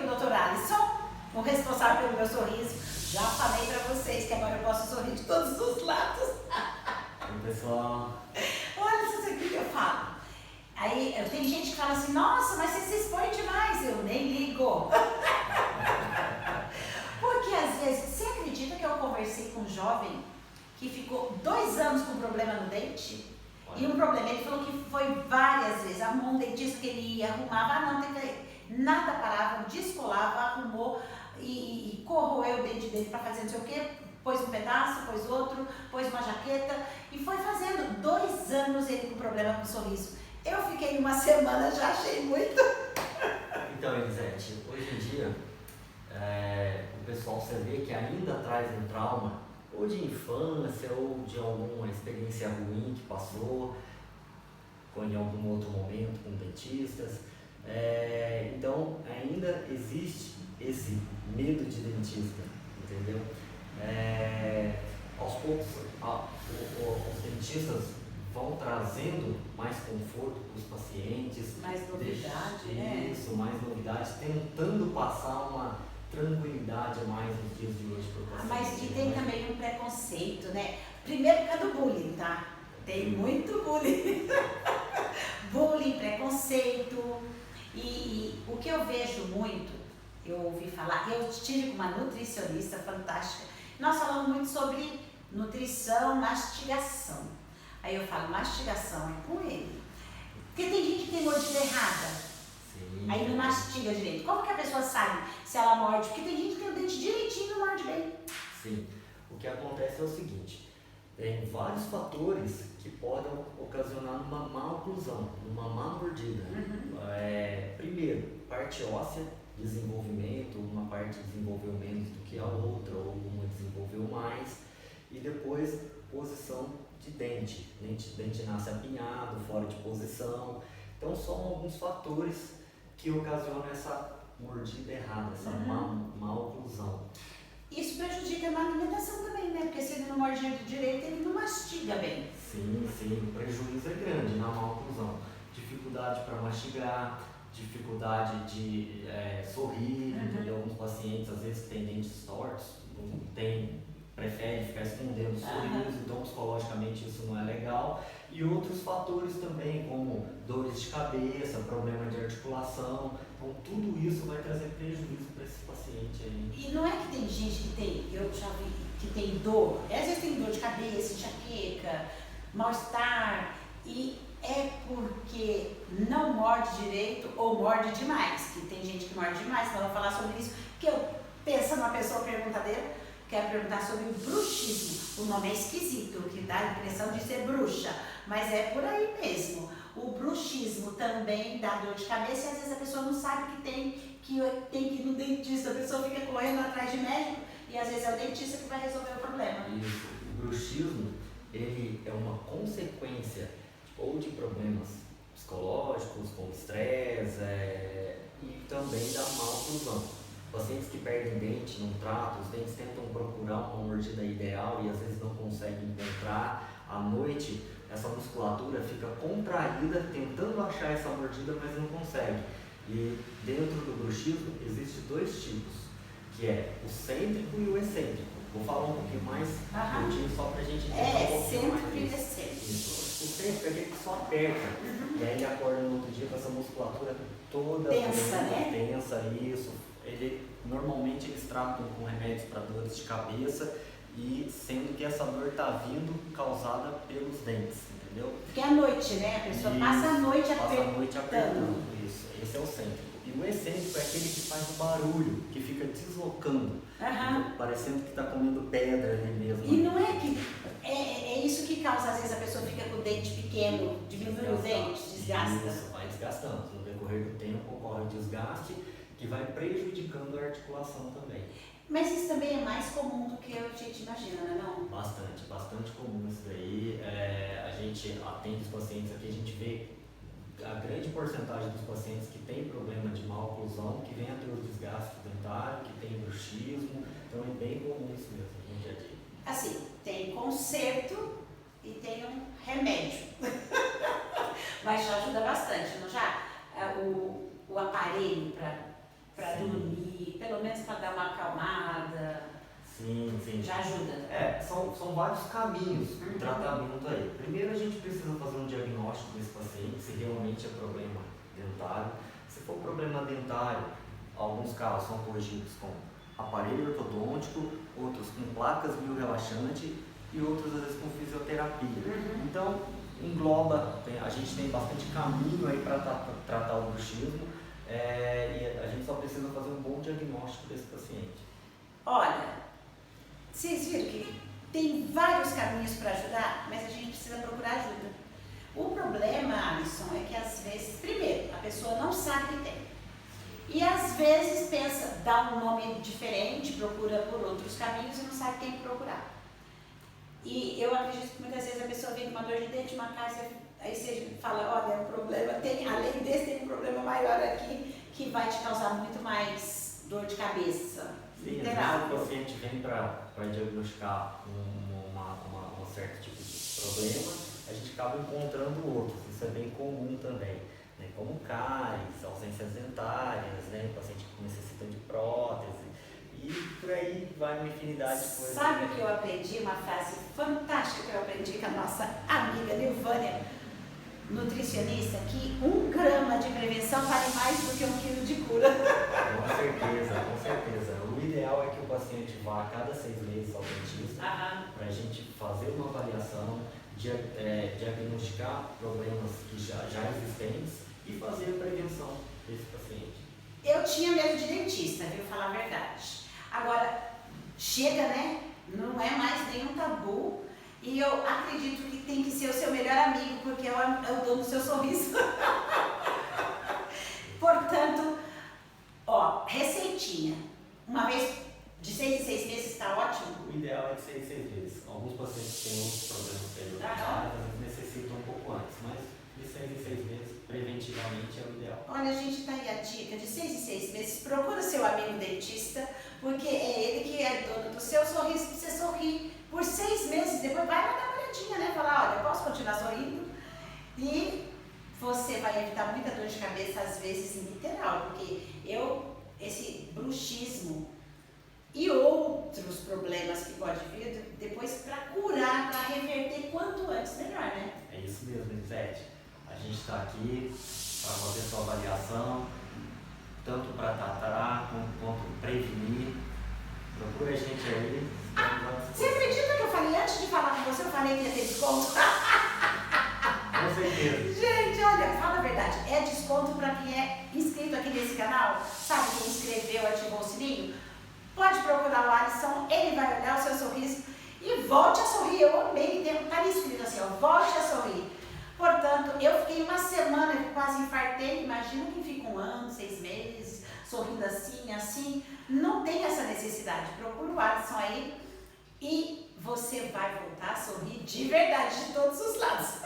o Dr. Alisson, o responsável pelo meu sorriso. Já falei pra vocês que agora eu posso sorrir de todos os lados. Oi, pessoal. Olha, você sabe o que eu falo. Aí tem gente que fala assim, nossa, mas você se expõe demais. Eu nem ligo. Porque às vezes, você acredita que eu conversei com um jovem que ficou 2 anos com problema no dente? E um problema, ele falou que foi várias vezes, arrumou um dentista que ele ia, arrumava, nada parava, descolava, arrumou e corroeu o dente dele para fazer não sei o quê, pôs um pedaço, pôs outro, pôs uma jaqueta e foi fazendo 2 anos ele com problema com o sorriso. Eu fiquei 1 semana, já achei muito. Então, Elisete, hoje em dia, o pessoal, você vê que ainda traz um trauma, ou de infância, ou de alguma experiência ruim que passou, ou em algum outro momento com dentistas. Então, ainda existe esse medo de dentista, entendeu? Aos poucos, os dentistas vão trazendo mais conforto para os pacientes. Mais novidade, né? Isso, mais novidade, tentando passar uma tranquilidade a mais nos dias de hoje para o paciente. Mas e tem também um preconceito, né? Primeiro por causa do bullying, tá? Tem muito bullying. Bullying, preconceito. E o que eu vejo muito, eu ouvi falar, eu tive uma nutricionista fantástica. Nós falamos muito sobre nutrição, mastigação. Aí eu falo, mastigação é com ele. Porque tem gente que tem mordida errada. Sim. Aí não mastiga direito. Como que a pessoa sabe se ela morde? Porque tem gente que tem o dente direitinho e não morde bem. Sim. O que acontece é o seguinte, tem vários fatores que podem ocasionar uma má oclusão, uma má mordida. Primeiro, parte óssea, desenvolvimento, uma parte desenvolveu menos do que a outra, ou uma desenvolveu mais. E depois, posição de dente. Dente nasce apinhado, fora de posição. Então, são alguns fatores que ocasionam essa mordida errada, essa má oclusão. Isso prejudica na alimentação também, né? Porque se ele não morde direito, ele não mastiga bem. Sim, o prejuízo é grande na má oclusão. Dificuldade para mastigar, dificuldade de sorrir, entendeu? Alguns pacientes às vezes têm dentes tortos, preferem ficar escondendo o sorriso, então psicologicamente isso não é legal. E outros fatores também, como dores de cabeça, problema de articulação, então tudo isso vai trazer prejuízo para esse paciente aí. E não é que tem gente que tem, eu já vi, que tem dor, às vezes tem dor de cabeça, enxaqueca, mal-estar, e é porque não morde direito ou morde demais, que tem gente que morde demais, então eu vou falar sobre isso, porque eu penso numa pessoa perguntadeira. Quero perguntar sobre o bruxismo. O nome é esquisito, que dá a impressão de ser bruxa, mas é por aí mesmo. O bruxismo também dá dor de cabeça e às vezes a pessoa não sabe que tem que ir no dentista. A pessoa fica correndo atrás de médico e às vezes é o dentista que vai resolver o problema. Isso. O bruxismo, ele é uma consequência ou de problemas psicológicos, como estresse, e também da má oclusão. Pacientes que perdem dente, não tratam, os dentes tentam procurar uma mordida ideal e às vezes não conseguem encontrar. À noite, essa musculatura fica contraída, tentando achar essa mordida, mas não consegue. E dentro do bruxismo, existem 2 tipos, que é o cêntrico e o excêntrico. Vou falar um pouquinho mais curtinho só pra gente entender um pouquinho mais cêntrico e excêntrico. Isso. O cêntrico é aquele que só aperta, e aí ele acorda no outro dia com essa musculatura toda tensa, né? Tensa, isso. Normalmente eles tratam com remédios para dores de cabeça, e sendo que essa dor está vindo causada pelos dentes, entendeu? Porque é à noite, né? A pessoa passa a noite apertando. Isso, esse é o cêntrico. E o excêntrico é aquele que faz o barulho, que fica deslocando, parecendo que está comendo pedra ali mesmo. E não é que é isso que causa, às vezes a pessoa fica com o dente pequeno, diminui o dente, desgasta. Isso, vai desgastando. No decorrer do tempo ocorre o desgaste, que vai prejudicando a articulação também. Mas isso também é mais comum do que a gente imagina, não é não? Bastante comum isso daí. A gente atende os pacientes aqui, a gente vê a grande porcentagem dos pacientes que tem problema de má oclusão, que vem a ter o desgaste dentário, que tem bruxismo, então é bem comum isso mesmo no dia a dia. Assim, tem conserto e tem um remédio. Mas já ajuda bastante, não já? O aparelho para para dormir, pelo menos para dar uma acalmada. Sim, sim. Já ajuda. São vários caminhos de tratamento aí. Primeiro a gente precisa fazer um diagnóstico desse paciente, se realmente é problema dentário. Se for problema dentário, alguns casos são corrigidos com aparelho ortodôntico, outros com placas biorelaxantes e outros às vezes com fisioterapia. Então, engloba, a gente tem bastante caminho aí para tratar o bruxismo e a gente só precisa fazer um bom diagnóstico desse paciente. Olha, vocês viram que tem vários caminhos para ajudar, mas a gente precisa procurar ajuda. O problema, Alisson, é que às vezes, primeiro, a pessoa não sabe que tem. E às vezes pensa, dá um nome diferente, procura por outros caminhos e não sabe quem procurar. E eu acredito que muitas vezes a pessoa vem com uma dor de dente, uma casa, aí você fala, olha, o problema tem, além desse, tem um problema maior aqui que vai te causar muito mais dor de cabeça. Sim, literal. Às vezes o paciente vem para diagnosticar um certo tipo de problema, a gente acaba encontrando outros, isso é bem comum também, né? Como cáries, ausências dentárias, né? Paciente que necessita de prótese, e por aí vai uma infinidade de coisas. Sabe o que eu aprendi? Uma frase fantástica que eu aprendi com a nossa amiga Nilvânia, nutricionista, que 1 grama de prevenção vale mais do que 1 quilo de cura. Com certeza, com certeza. O ideal é que o paciente vá a cada 6 meses ao dentista para a gente fazer uma avaliação, diagnosticar problemas que já existentes e fazer a prevenção desse paciente. Eu tinha medo de dentista, viu? Falar a verdade. Agora, chega, né? Não é mais nenhum tabu. E eu acredito que tem que ser o seu melhor amigo, porque é o dono do seu sorriso. Portanto, ó, receitinha. Uma vez de 6 em 6 meses está ótimo? O ideal é de 6 em 6 meses. Alguns pacientes têm outros problemas periodontais, às vezes necessitam um pouco antes, mas de 6 em 6 meses, preventivamente, é o ideal. Olha, a gente tá aí a dica de 6 em 6 meses. Procura seu amigo dentista, porque é ele que é dono do seu sorriso, que você sorri por 6 meses, depois vai lá dar uma olhadinha, né? Falar, olha, eu posso continuar sorrindo? E você vai evitar muita dor de cabeça, às vezes, literal, porque esse bruxismo e outros problemas que pode vir, depois para curar, para reverter quanto antes, melhor, né? É isso mesmo, Elisete. A gente está aqui para fazer sua avaliação, tanto para tratar quanto prevenir. Procura a gente aí. Você acredita que eu falei, antes de falar com você, eu falei que ia ter desconto? Com certeza. Gente, olha, fala a verdade, é desconto para quem é inscrito aqui nesse canal, sabe, quem inscreveu, ativou o sininho? Pode procurar o Alisson, ele vai olhar o seu sorriso e volte a sorrir. Eu amei, tá escrito assim, ó, volte a sorrir. Portanto, eu fiquei uma semana, eu quase infartei, imagina quem fica 1 ano, 6 meses, sorrindo assim, não tem essa necessidade. Procura o Alisson aí e você vai voltar a sorrir de verdade, de todos os lados.